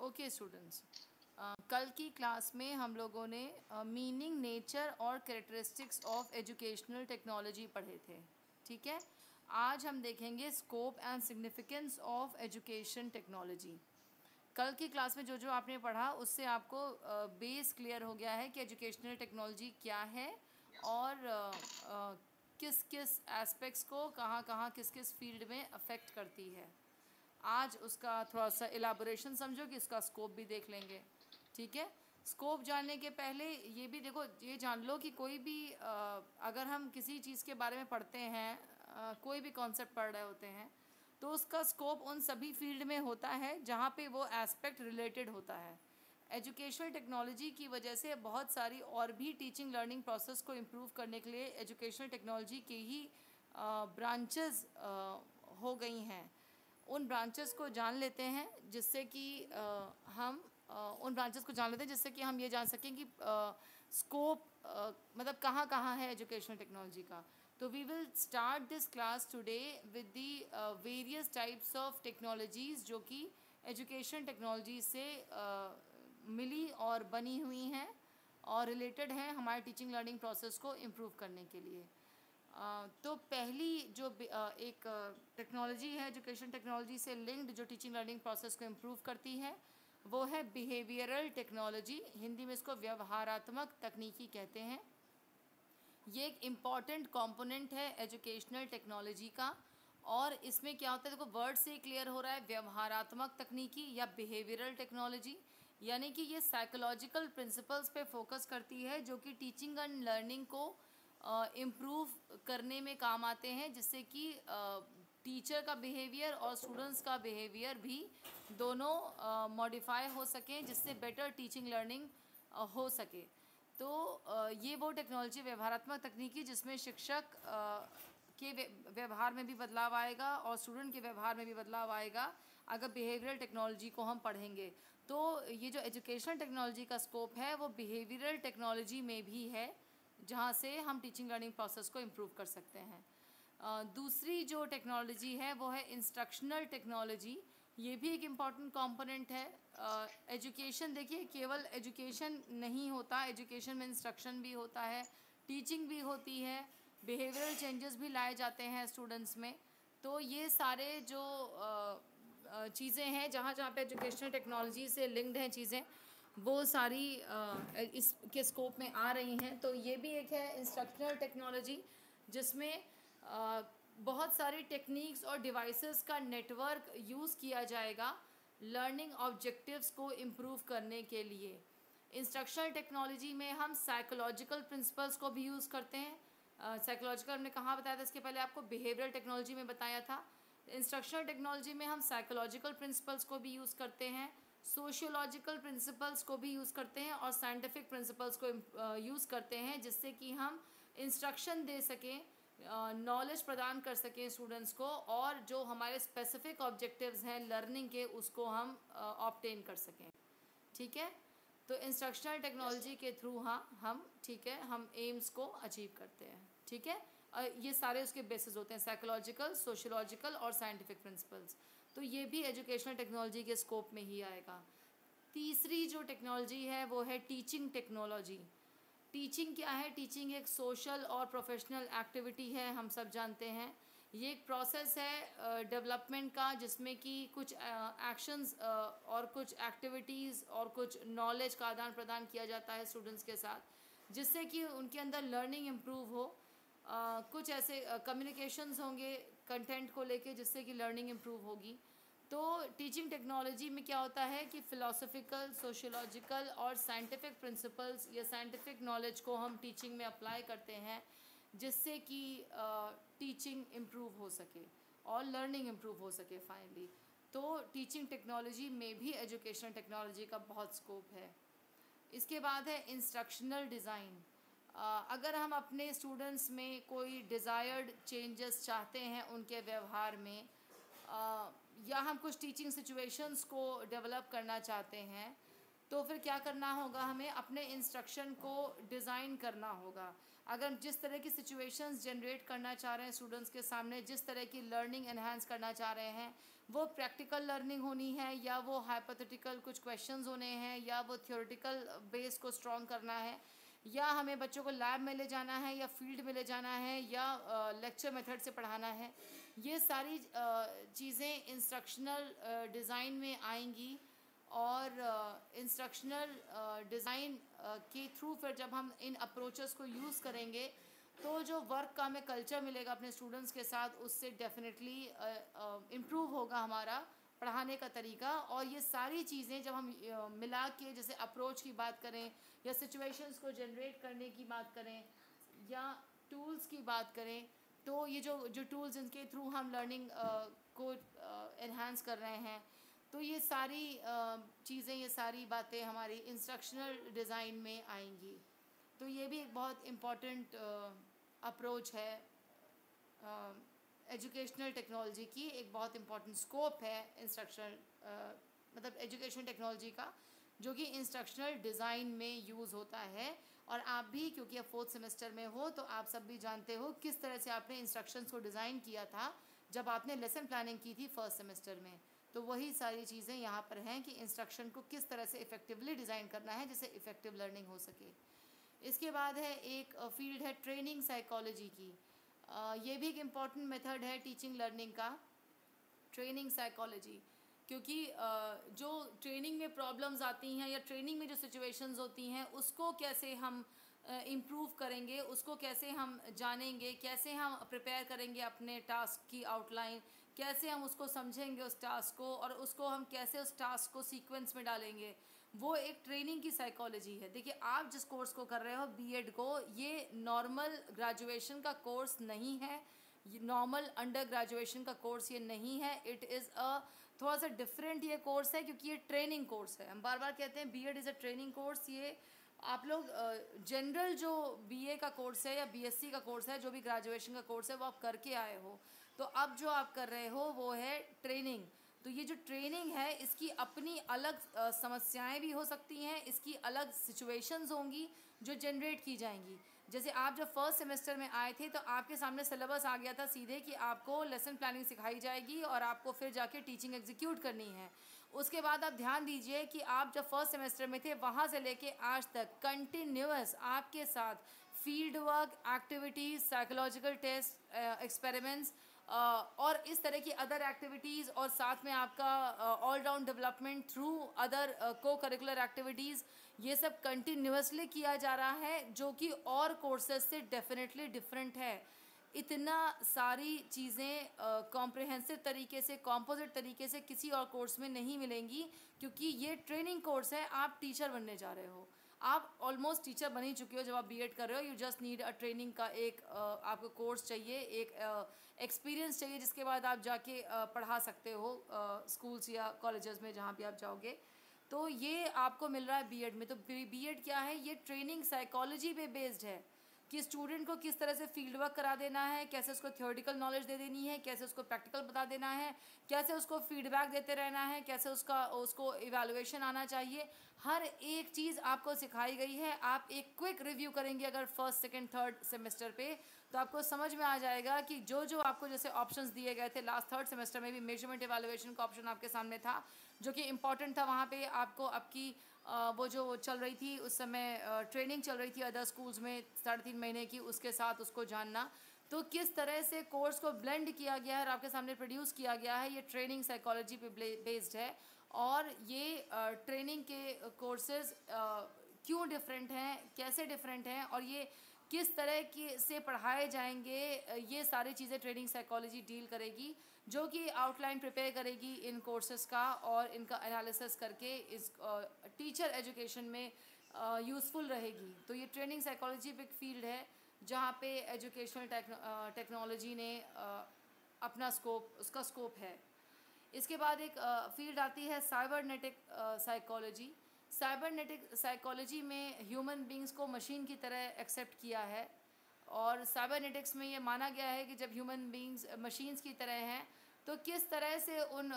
Okay students, कल की class में हम लोगों ने मीनिंग, नेचर और कैरेक्टरिस्टिक्स ऑफ एजुकेशनल टेक्नोलॉजी पढ़े थे। ठीक है, आज हम देखेंगे scope and significance of education technology. कल की क्लास में जो जो आपने पढ़ा उससे आपको बेस क्लियर हो गया है कि एजुकेशनल टेक्नोलॉजी क्या है और किस किस एस्पेक्ट्स को कहाँ कहाँ किस किस फील्ड में अफेक्ट करती है। आज उसका थोड़ा सा एलाबोरेशन समझो कि इसका स्कोप भी देख लेंगे। ठीक है, स्कोप जानने के पहले ये भी देखो, ये जान लो कि कोई भी अगर हम किसी चीज़ के बारे में पढ़ते हैं, कोई भी कॉन्सेप्ट पढ़ रहे होते हैं, तो उसका स्कोप उन सभी फील्ड में होता है जहाँ पे वो एस्पेक्ट रिलेटेड होता है। एजुकेशनल टेक्नोलॉजी की वजह से बहुत सारी और भी टीचिंग लर्निंग प्रोसेस को इम्प्रूव करने के लिए एजुकेशनल टेक्नोलॉजी के ही ब्रांचेस हो गई हैं। उन ब्रांचेस को जान लेते हैं जिससे कि हम उन ब्रांचेस को जान लेते हैं जिससे कि हम ये जान सकें कि स्कोप मतलब कहाँ कहाँ है एजुकेशनल टेक्नोलॉजी का। तो we will start this class today with the various types of technologies जो कि एजुकेशन टेक्नोलॉजी से मिली और बनी हुई हैं और रिलेटेड हैं हमारे टीचिंग लर्निंग प्रोसेस को इम्प्रूव करने के लिए। तो पहली जो एक टेक्नोलॉजी है एजुकेशन टेक्नोलॉजी से लिंक्ड जो टीचिंग लर्निंग प्रोसेस को इम्प्रूव करती है वो है बिहेवियरल टेक्नोलॉजी। हिंदी में इसको व्यवहारात्मक तकनीकी कहते हैं। ये एक इम्पॉर्टेंट कंपोनेंट है एजुकेशनल टेक्नोलॉजी का। और इसमें क्या होता है, देखो वर्ड से क्लियर हो रहा है, व्यवहारात्मक तकनीकी या बिहेवियरल टेक्नोलॉजी, यानी कि ये साइकोलॉजिकल प्रिंसिपल्स पे फोकस करती है जो कि टीचिंग एंड लर्निंग को इम्प्रूव करने में काम आते हैं, जिससे कि टीचर का बिहेवियर और स्टूडेंट्स का बिहेवियर भी दोनों मॉडिफाई हो सकें, जिससे बेटर टीचिंग लर्निंग हो सके। तो ये वो टेक्नोलॉजी व्यवहारात्मक तकनीकी जिसमें शिक्षक के व्यवहार में भी बदलाव आएगा और स्टूडेंट के व्यवहार में भी बदलाव आएगा अगर बिहेवियरल टेक्नोलॉजी को हम पढ़ेंगे। तो ये जो एजुकेशनल टेक्नोलॉजी का स्कोप है वो बिहेवियरल टेक्नोलॉजी में भी है, जहाँ से हम टीचिंग लर्निंग प्रोसेस को इम्प्रूव कर सकते हैं। दूसरी जो टेक्नोलॉजी है वो है इंस्ट्रक्शनल टेक्नोलॉजी। ये भी एक इम्पॉर्टेंट कंपोनेंट है। एजुकेशन देखिए, केवल एजुकेशन नहीं होता, एजुकेशन में इंस्ट्रक्शन भी होता है, टीचिंग भी होती है, बिहेवियरल चेंजेस भी लाए जाते हैं स्टूडेंट्स में। तो ये सारे जो चीज़ें हैं जहाँ जहाँ पे एजुकेशनल टेक्नोलॉजी से लिंक्ड हैं चीज़ें, वो सारी इसके स्कोप में आ रही हैं। तो ये भी एक है इंस्ट्रक्शनल टेक्नोलॉजी जिसमें बहुत सारी टेक्निक्स और डिवाइसेस का नेटवर्क यूज़ किया जाएगा लर्निंग ऑब्जेक्टिव्स को इम्प्रूव करने के लिए। इंस्ट्रक्शनल टेक्नोलॉजी में हम साइकोलॉजिकल प्रिंसिपल्स को भी यूज़ करते हैं। साइकोलॉजिकल हमने कहाँ बताया था, इसके पहले आपको बिहेवियरल टेक्नोलॉजी में बताया था। इंस्ट्रक्शनल टेक्नोलॉजी में हम साइकोलॉजिकल प्रिंसिपल्स को भी यूज़ करते हैं, सोशियोलॉजिकल प्रिंसिपल्स को भी यूज़ करते हैं और साइंटिफिक प्रिंसिपल्स को यूज़ करते हैं, जिससे कि हम इंस्ट्रक्शन दे सकें, नॉलेज प्रदान कर सकें स्टूडेंट्स को, और जो हमारे स्पेसिफिक ऑब्जेक्टिव्स हैं लर्निंग के उसको हम ऑब्टेन कर सकें। ठीक है, तो इंस्ट्रक्शनल टेक्नोलॉजी के थ्रू हम ठीक है हम एम्स को अचीव करते हैं। ठीक है, ये सारे उसके बेसिस होते हैं, साइकोलॉजिकल, सोशियोलॉजिकल और साइंटिफिक प्रिंसिपल्स। तो ये भी एजुकेशनल टेक्नोलॉजी के स्कोप में ही आएगा। तीसरी जो टेक्नोलॉजी है वो है टीचिंग टेक्नोलॉजी। टीचिंग क्या है? टीचिंग एक सोशल और प्रोफेशनल एक्टिविटी है, हम सब जानते हैं। ये एक प्रोसेस है डेवलपमेंट का, जिसमें कि कुछ एक्शंस और कुछ एक्टिविटीज़ और कुछ नॉलेज का आदान प्रदान किया जाता है स्टूडेंट्स के साथ, जिससे कि उनके अंदर लर्निंग इम्प्रूव हो। कुछ ऐसे कम्युनिकेशंस होंगे कंटेंट को लेके जिससे कि लर्निंग इम्प्रूव होगी। तो टीचिंग टेक्नोलॉजी में क्या होता है कि फ़िलासफ़िकल, सोशियोलॉजिकल और साइंटिफिक प्रिंसिपल्स या साइंटिफिक नॉलेज को हम टीचिंग में अप्लाई करते हैं, जिससे कि टीचिंग इम्प्रूव हो सके और लर्निंग इम्प्रूव हो सके फाइनली। तो टीचिंग टेक्नोलॉजी में भी एजुकेशनल टेक्नोलॉजी का बहुत स्कोप है। इसके बाद है इंस्ट्रक्शनल डिज़ाइन। अगर हम अपने स्टूडेंट्स में कोई डिज़ायर्ड चेंजेस चाहते हैं उनके व्यवहार में, या हम कुछ टीचिंग सिचुएशंस को डेवलप करना चाहते हैं, तो फिर क्या करना होगा, हमें अपने इंस्ट्रक्शन को डिज़ाइन करना होगा। अगर जिस तरह की सिचुएशंस जनरेट करना चाह रहे हैं स्टूडेंट्स के सामने, जिस तरह की लर्निंग एनहांस करना चाह रहे हैं, वो प्रैक्टिकल लर्निंग होनी है या वो हाइपोथेटिकल कुछ क्वेश्चंस होने हैं या वो थ्योरेटिकल बेस को स्ट्रॉन्ग करना है, या हमें बच्चों को लैब में ले जाना है या फील्ड में ले जाना है या लेक्चर मेथड से पढ़ाना है, ये सारी चीज़ें इंस्ट्रक्शनल डिज़ाइन में आएंगी। और इंस्ट्रक्शनल डिज़ाइन के थ्रू फिर जब हम इन अप्रोचेस को यूज़ करेंगे तो जो वर्क का हमें कल्चर मिलेगा अपने स्टूडेंट्स के साथ, उससे डेफिनेटली इम्प्रूव होगा हमारा पढ़ाने का तरीका। और ये सारी चीज़ें जब हम मिला के, जैसे अप्रोच की बात करें या सिचुएशंस को जनरेट करने की बात करें या टूल्स की बात करें, तो ये जो टूल्स जिनके थ्रू हम लर्निंग को एनहांस कर रहे हैं, तो ये सारी चीज़ें, ये सारी बातें हमारी इंस्ट्रक्शनल डिज़ाइन में आएंगी। तो ये भी एक बहुत इम्पॉर्टेंट अप्रोच है, एजुकेशनल टेक्नोलॉजी की एक बहुत इम्पॉर्टेंट स्कोप है इंस्ट्रक्शनल मतलब एजुकेशन टेक्नोलॉजी का, जो कि इंस्ट्रक्शनल डिज़ाइन में यूज़ होता है। और आप भी, क्योंकि आप 4th सेमेस्टर में हो, तो आप सब भी जानते हो किस तरह से आपने इंस्ट्रक्शंस को डिज़ाइन किया था जब आपने लेसन प्लानिंग की थी 1st सेमेस्टर में। तो वही सारी चीज़ें यहाँ पर हैं कि इंस्ट्रक्शन को किस तरह से इफ़ेक्टिवली डिज़ाइन करना है जिससे इफ़ेक्टिव लर्निंग हो सके। इसके बाद है एक फील्ड है ट्रेनिंग साइकोलॉजी की। ये भी एक इम्पॉर्टेंट मेथड है टीचिंग लर्निंग का, ट्रेनिंग साइकोलॉजी। क्योंकि जो ट्रेनिंग में प्रॉब्लम्स आती हैं या ट्रेनिंग में जो सिचुएशंस होती हैं, उसको कैसे हम इम्प्रूव करेंगे, उसको कैसे हम जानेंगे, कैसे हम प्रिपेयर करेंगे अपने टास्क की आउटलाइन, कैसे हम उसको समझेंगे उस टास्क को, और उसको हम कैसे उस टास्क को सीक्वेंस में डालेंगे, वो एक ट्रेनिंग की साइकोलॉजी है। देखिए, आप जिस कोर्स को कर रहे हो बीएड को, ये नॉर्मल ग्रेजुएशन का कोर्स नहीं है, नॉर्मल अंडर ग्रेजुएशन का कोर्स ये नहीं है। इट इज़ अ थोड़ा सा डिफरेंट ये कोर्स है, क्योंकि ये ट्रेनिंग कोर्स है। हम बार बार कहते हैं BEd is a training course. ये आप लोग जनरल जो बीए का कोर्स है या बीएससी का कोर्स है, जो भी ग्रेजुएशन का कोर्स है, वो आप करके आए हो। तो अब जो आप कर रहे हो वो है ट्रेनिंग। तो ये जो ट्रेनिंग है, इसकी अपनी अलग समस्याएं भी हो सकती हैं, इसकी अलग सिचुएशंस होंगी जो जनरेट की जाएंगी। जैसे आप जब 1st सेमेस्टर में आए थे, तो आपके सामने सिलेबस आ गया था सीधे कि आपको लेसन प्लानिंग सिखाई जाएगी और आपको फिर जाके टीचिंग एग्जीक्यूट करनी है। उसके बाद आप ध्यान दीजिए कि आप जब 1st सेमेस्टर में थे, वहाँ से लेके आज तक कंटिन्यूअस आपके साथ field work, activities, psychological test, experiments और इस तरह की अदर एक्टिविटीज़, और साथ में आपका all round development through other को करिकुलर एक्टिविटीज़, ये सब कंटिन्यूअसली किया जा रहा है, जो कि और कोर्सेज से डेफिनेटली डिफरेंट है। इतना सारी चीज़ें कॉम्प्रिहेंसिव तरीके से, कॉम्पोजिट तरीके से किसी और कोर्स में नहीं मिलेंगी, क्योंकि ये ट्रेनिंग कोर्स है। आप टीचर बनने जा रहे हो, आप ऑलमोस्ट टीचर बन ही चुके हो जब आप बीएड कर रहे हो। You just need a training का एक आपको कोर्स चाहिए, एक एक्सपीरियंस चाहिए, जिसके बाद आप जाके पढ़ा सकते हो स्कूल्स या कॉलेजेस में, जहाँ भी आप जाओगे। तो ये आपको मिल रहा है बीएड में। तो बीएड क्या है? ये ट्रेनिंग साइकोलॉजी पे बेस्ड है कि स्टूडेंट को किस तरह से फील्ड वर्क करा देना है, कैसे उसको थ्योरेटिकल नॉलेज दे देनी है, कैसे उसको प्रैक्टिकल बता देना है, कैसे उसको फीडबैक देते रहना है, कैसे उसको इवैल्यूएशन आना चाहिए। हर एक चीज़ आपको सिखाई गई है। आप एक क्विक रिव्यू करेंगे अगर 1st, 2nd, 3rd सेमेस्टर पे, तो आपको समझ में आ जाएगा कि जो आपको जैसे ऑप्शंस दिए गए थे लास्ट 3rd सेमेस्टर में भी, मेजरमेंट इवैल्यूएशन का ऑप्शन आपके सामने था, जो कि इम्पॉर्टेंट था। वहाँ पे आपको आपकी वो जो चल रही थी उस समय, ट्रेनिंग चल रही थी अदर स्कूल्स में 3.5 महीने की, उसके साथ उसको जानना। तो किस तरह से कोर्स को ब्लेंड किया गया है और आपके सामने प्रोड्यूस किया गया है, ये ट्रेनिंग साइकोलॉजी पे बेस्ड है। और ये ट्रेनिंग के कोर्सेज क्यों डिफरेंट हैं, कैसे डिफरेंट हैं, और ये किस तरह की से पढ़ाए जाएंगे, ये सारी चीज़ें ट्रेनिंग साइकोलॉजी डील करेगी, जो कि आउटलाइन प्रिपेयर करेगी इन कोर्सेज का, और इनका एनालिसिस करके इस टीचर एजुकेशन में यूज़फुल रहेगी। तो ये ट्रेनिंग साइकोलॉजी एक फील्ड है जहाँ पे एजुकेशनल टेक्नोलॉजी ने अपना उसका स्कोप है। इसके बाद एक फील्ड आती है साइबरनेटिक साइकोलॉजी। साइबरनेटिक साइकोलॉजी में ह्यूमन बींग्स को मशीन की तरह एक्सेप्ट किया है, और साइबरनेटिक्स में ये माना गया है कि जब ह्यूमन बींग्स मशीन्स की तरह हैं, तो किस तरह से उन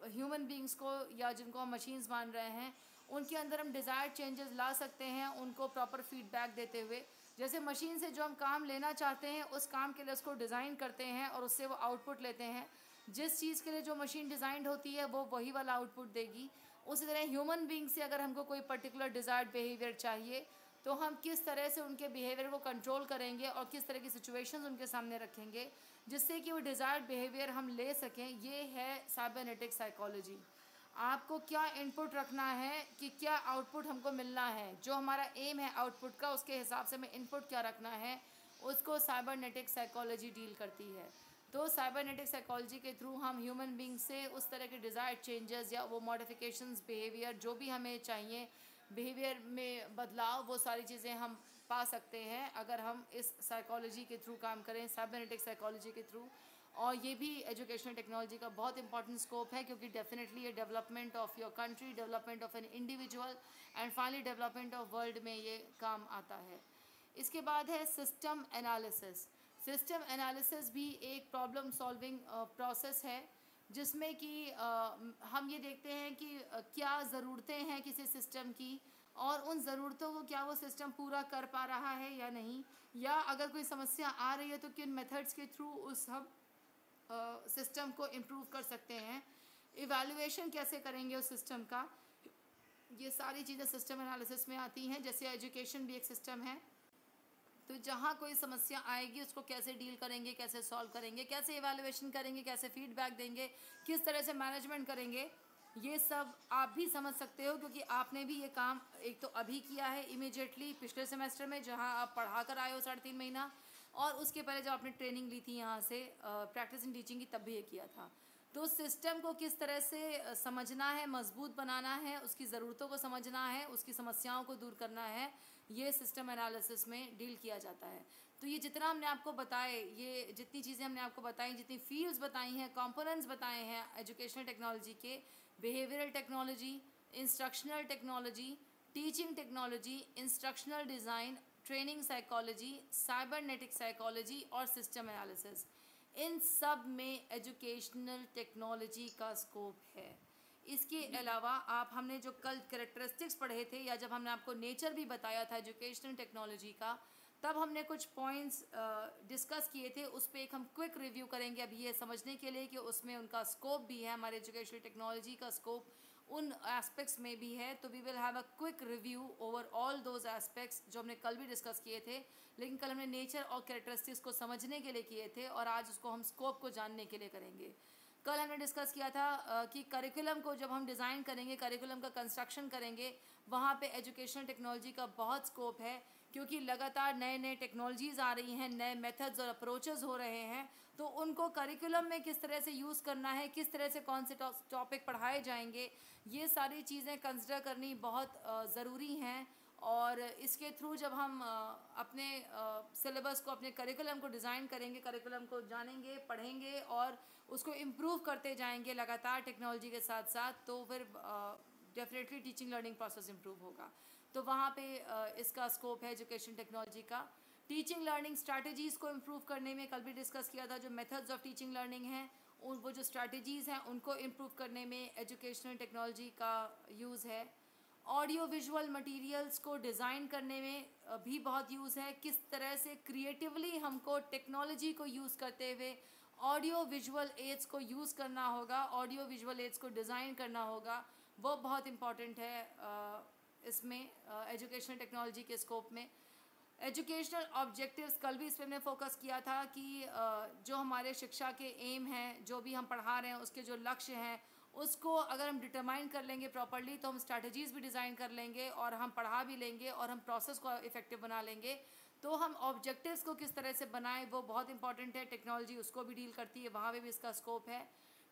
ह्यूमन बींग्स को, या जिनको हम मशीन्स मान रहे हैं, उनके अंदर हम डिज़ायर्ड चेंजेस ला सकते हैं, उनको प्रॉपर फीडबैक देते हुए। जैसे मशीन से जो हम काम लेना चाहते हैं उस काम के लिए उसको डिज़ाइन करते हैं और उससे वो आउटपुट लेते हैं। जिस चीज़ के लिए जो मशीन डिज़ाइंड होती है वो वही वाला आउटपुट देगी। उसी तरह ह्यूमन बींग से अगर हमको कोई पर्टिकुलर डिज़ायर्ड बिहेवियर चाहिए तो हम किस तरह से उनके बिहेवियर को कंट्रोल करेंगे और किस तरह की सिचुएशंस उनके सामने रखेंगे जिससे कि वो डिज़ायर्ड बिहेवियर हम ले सकें, ये है साइबरनेटिक साइकोलॉजी। आपको क्या इनपुट रखना है कि क्या आउटपुट हमको मिलना है, जो हमारा एम है आउटपुट का उसके हिसाब से हमें इनपुट क्या रखना है, उसको साइबरनेटिक साइकोलॉजी डील करती है। तो साइबरनेटिक साइकोलॉजी के थ्रू हम ह्यूमन बींग से उस तरह के डिज़ायर्ड चेंजेस या वो मॉडिफिकेशंस बिहेवियर जो भी हमें चाहिए, बिहेवियर में बदलाव, वो सारी चीज़ें हम पा सकते हैं अगर हम इस साइकोलॉजी के थ्रू काम करें, साइबरनेटिक साइकोलॉजी के थ्रू। और ये भी एजुकेशनल टेक्नोलॉजी का बहुत इंपॉर्टेंट स्कोप है क्योंकि डेफिनेटली ये development of your country, development of an individual and finally development of world में ये काम आता है। इसके बाद है सिस्टम एनालिसिस। सिस्टम एनालिसिस भी एक प्रॉब्लम सॉल्विंग प्रोसेस है जिसमें कि हम ये देखते हैं कि क्या ज़रूरतें हैं किसी सिस्टम की और उन ज़रूरतों को क्या वो सिस्टम पूरा कर पा रहा है या नहीं, या अगर कोई समस्या आ रही है तो किन मेथड्स के थ्रू उस हम सिस्टम को इम्प्रूव कर सकते हैं, इवैल्यूएशन कैसे करेंगे उस सिस्टम का। ये सारी चीज़ें सिस्टम एनालिसिस में आती हैं। जैसे एजुकेशन भी एक सिस्टम है, तो जहाँ कोई समस्या आएगी उसको कैसे डील करेंगे, कैसे सॉल्व करेंगे, कैसे इवैल्यूएशन करेंगे, कैसे फीडबैक देंगे, किस तरह से मैनेजमेंट करेंगे, ये सब आप भी समझ सकते हो क्योंकि आपने भी ये काम एक तो अभी किया है इमीडिएटली पिछले सेमेस्टर में जहाँ आप पढ़ा कर आए हो 3.5 महीना, और उसके पहले जब आपने ट्रेनिंग ली थी यहाँ से प्रैक्टिस इन टीचिंग की तब भी ये किया था। तो सिस्टम को किस तरह से समझना है, मजबूत बनाना है, उसकी ज़रूरतों को समझना है, उसकी समस्याओं को दूर करना है, ये सिस्टम एनालिसिस में डील किया जाता है। तो ये जितना हमने आपको बताए, ये जितनी चीज़ें हमने आपको बताई, जितनी फील्ड्स बताई हैं, कंपोनेंट्स बताए हैं एजुकेशनल टेक्नोलॉजी के, behavioural technology, instructional technology, teaching technology, instructional design, training psychology, cybernetic psychology और सिस्टम एनालिसिस, इन सब में एजुकेशनल टेक्नोलॉजी का स्कोप है। इसके अलावा आप हमने जो कल कैरेक्टरिस्टिक्स पढ़े थे या जब हमने आपको नेचर भी बताया था एजुकेशनल टेक्नोलॉजी का, तब हमने कुछ पॉइंट्स डिस्कस किए थे, उस पर एक हम क्विक रिव्यू करेंगे अभी ये समझने के लिए कि उसमें उनका स्कोप भी है, हमारे एजुकेशनल टेक्नोलॉजी का स्कोप उन एस्पेक्ट्स में भी है। तो we will have a quick review over all those aspects जो हमने कल भी डिस्कस किए थे, लेकिन कल हमने नेचर और कैरेक्टरिस्टिक्स को समझने के लिए किए थे और आज उसको हम स्कोप को जानने के लिए करेंगे। कल हमने डिस्कस किया था कि करिकुलम को जब हम डिज़ाइन करेंगे, करिकुलम का कंस्ट्रक्शन करेंगे, वहाँ पे एजुकेशनल टेक्नोलॉजी का बहुत स्कोप है क्योंकि लगातार नए नए टेक्नोलॉजीज़ आ रही हैं, नए मेथड्स और अप्रोचेस हो रहे हैं, तो उनको करिकुलम में किस तरह से यूज़ करना है, किस तरह से कौन से टॉपिक पढ़ाए जाएंगे, ये सारी चीज़ें कंसिडर करनी बहुत ज़रूरी हैं। और इसके थ्रू जब हम अपने सिलेबस को, अपने करिकुलम को डिज़ाइन करेंगे, करिकुलम को जानेंगे, पढ़ेंगे और उसको इम्प्रूव करते जाएंगे लगातार टेक्नोलॉजी के साथ साथ, तो फिर definitely teaching learning process improve होगा। तो वहाँ पे इसका स्कोप है एजुकेशन टेक्नोलॉजी का। टीचिंग लर्निंग स्ट्रैटेजीज़ को इम्प्रूव करने में कल भी डिस्कस किया था, जो मेथड्स ऑफ टीचिंग लर्निंग हैं वो जो स्ट्रैटेजीज़ हैं उनको इम्प्रूव करने में एजुकेशनल टेक्नोलॉजी का यूज़ है। ऑडियो विजुअल मटेरियल्स को डिज़ाइन करने में भी बहुत यूज़ है, किस तरह से क्रिएटिवली हमको टेक्नोलॉजी को यूज़ करते हुए ऑडियो विजुअल एड्स को यूज़ करना होगा, ऑडियो विजुअल एड्स को डिज़ाइन करना होगा, वो बहुत इम्पॉर्टेंट है इसमें एजुकेशनल टेक्नोलॉजी के स्कोप में। एजुकेशनल ऑब्जेक्टिव्स, कल भी इस पर हमने फोकस किया था कि जो हमारे शिक्षा के एम हैं, जो भी हम पढ़ा रहे हैं उसके जो लक्ष्य हैं, उसको अगर हम डिटरमाइन कर लेंगे प्रॉपर्ली तो हम स्ट्रैटेजीज़ भी डिज़ाइन कर लेंगे और हम पढ़ा भी लेंगे और हम प्रोसेस को इफेक्टिव बना लेंगे। तो हम ऑब्जेक्टिव्स को किस तरह से बनाएं वो बहुत इंपॉर्टेंट है, टेक्नोलॉजी उसको भी डील करती है, वहाँ पे भी इसका स्कोप है।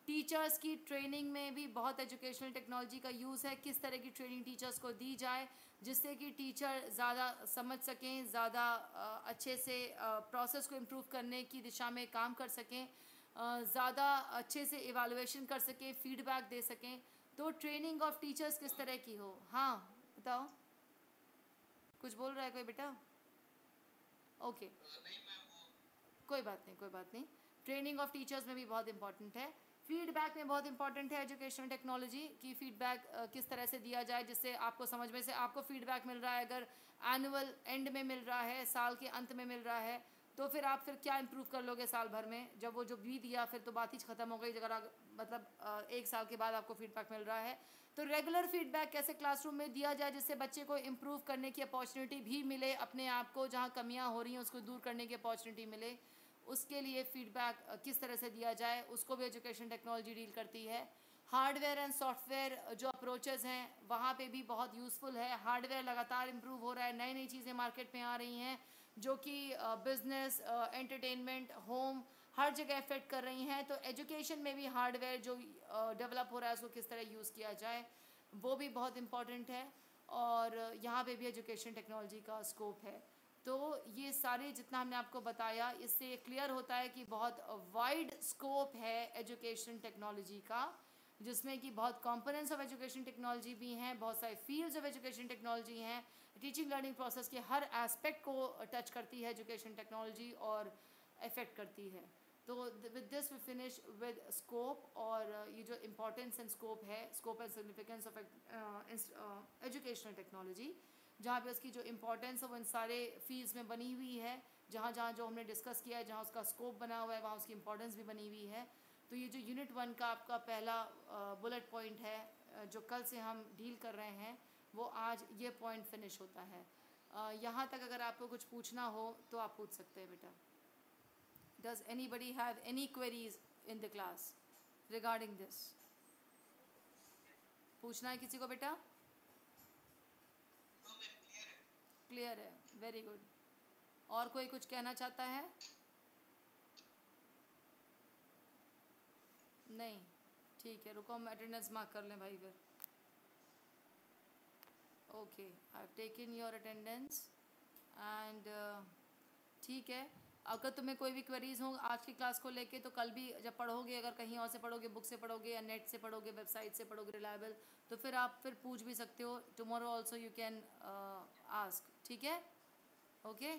टीचर्स की ट्रेनिंग में भी बहुत एजुकेशनल टेक्नोलॉजी का यूज़ है, किस तरह की ट्रेनिंग टीचर्स को दी जाए जिससे कि टीचर ज़्यादा समझ सकें, ज़्यादा अच्छे से प्रोसेस को इम्प्रूव करने की दिशा में काम कर सकें, ज़्यादा अच्छे से इवैल्यूएशन कर सकें, फीडबैक दे सकें। तो ट्रेनिंग ऑफ टीचर्स किस तरह की हो। हाँ बताओ, कुछ बोल रहा है कोई बेटा? ओके कोई बात नहीं, कोई बात नहीं। ट्रेनिंग ऑफ टीचर्स में भी बहुत इंपॉर्टेंट है। फीडबैक में बहुत इंपॉर्टेंट है एजुकेशनल टेक्नोलॉजी की फीडबैक किस तरह से दिया जाए जिससे आपको समझ में से आपको फीडबैक मिल रहा है, अगर एनुअल एंड में मिल रहा है, साल के अंत में मिल रहा है, तो फिर आप फिर क्या इम्प्रूव कर लोगे साल भर में, जब वो जो भी दिया फिर तो बात ही ख़त्म हो गई। अगर मतलब एक साल के बाद आपको फीडबैक मिल रहा है तो रेगुलर फीडबैक कैसे क्लासरूम में दिया जाए जिससे बच्चे को इम्प्रूव करने की अपॉर्चुनिटी भी मिले, अपने आप को जहाँ कमियाँ हो रही हैं उसको दूर करने की अपॉर्चुनिटी मिले, उसके लिए फीडबैक किस तरह से दिया जाए उसको भी एजुकेशन टेक्नोलॉजी डील करती है। हार्डवेयर एंड सॉफ्टवेयर जो अप्रोचेस हैं वहाँ पे भी बहुत यूज़फुल है। हार्डवेयर लगातार इम्प्रूव हो रहा है, नई नई चीज़ें मार्केट में आ रही हैं जो कि बिजनेस, एंटरटेनमेंट, होम हर जगह इफेक्ट कर रही हैं। तो एजुकेशन में भी हार्डवेयर जो डेवलप हो रहा है उसको किस तरह यूज़ किया जाए वो भी बहुत इम्पॉर्टेंट है, और यहाँ पे भी एजुकेशन टेक्नोलॉजी का स्कोप है। तो ये सारे जितना हमने आपको बताया इससे ये क्लियर होता है कि बहुत वाइड स्कोप है एजुकेशन टेक्नोलॉजी का, जिसमें कि बहुत कंपोनेंट्स ऑफ एजुकेशन टेक्नोलॉजी भी हैं, बहुत सारे फील्ड्स ऑफ एजुकेशन टेक्नोलॉजी हैं। टीचिंग लर्निंग प्रोसेस के हर एस्पेक्ट को टच करती है एजुकेशन टेक्नोलॉजी और अफेक्ट करती है। तो with this we finish with scope, और ये जो इम्पोर्टेंस एंड स्कोप है, scope and significance of educational technology, जहाँ पे उसकी जो इम्पोर्टेंस है वो इन सारे फील्ड्स में बनी हुई है, जहाँ जहाँ जो हमने डिस्कस किया है, जहाँ उसका स्कोप बना हुआ है वहाँ उसकी इम्पोर्टेंस भी बनी हुई है। तो ये जो यूनिट 1 का आपका पहला बुलेट पॉइंट है जो कल से हम डील कर रहे हैं वो आज ये पॉइंट फिनिश होता है। यहाँ तक अगर आपको कुछ पूछना हो तो आप पूछ सकते हैं बेटा। Does anybody have any queries in the class regarding this? पूछना है किसी को बेटा? क्लियर है, वेरी गुड। और कोई कुछ कहना चाहता है? नहीं, ठीक है, रुको हम अटेंडेंस मार्क कर लें भाई फिर। Okay, I have taken your attendance and ठीक है। अगर तुम्हें कोई भी क्वेरीज हो आज की क्लास को लेके तो कल भी जब पढ़ोगे, अगर कहीं और से पढ़ोगे, बुक से पढ़ोगे या नेट से पढ़ोगे, वेबसाइट से पढ़ोगे रिलायबल, तो फिर आप फिर पूछ भी सकते हो। Tomorrow also you can ask, ठीक है? ओके।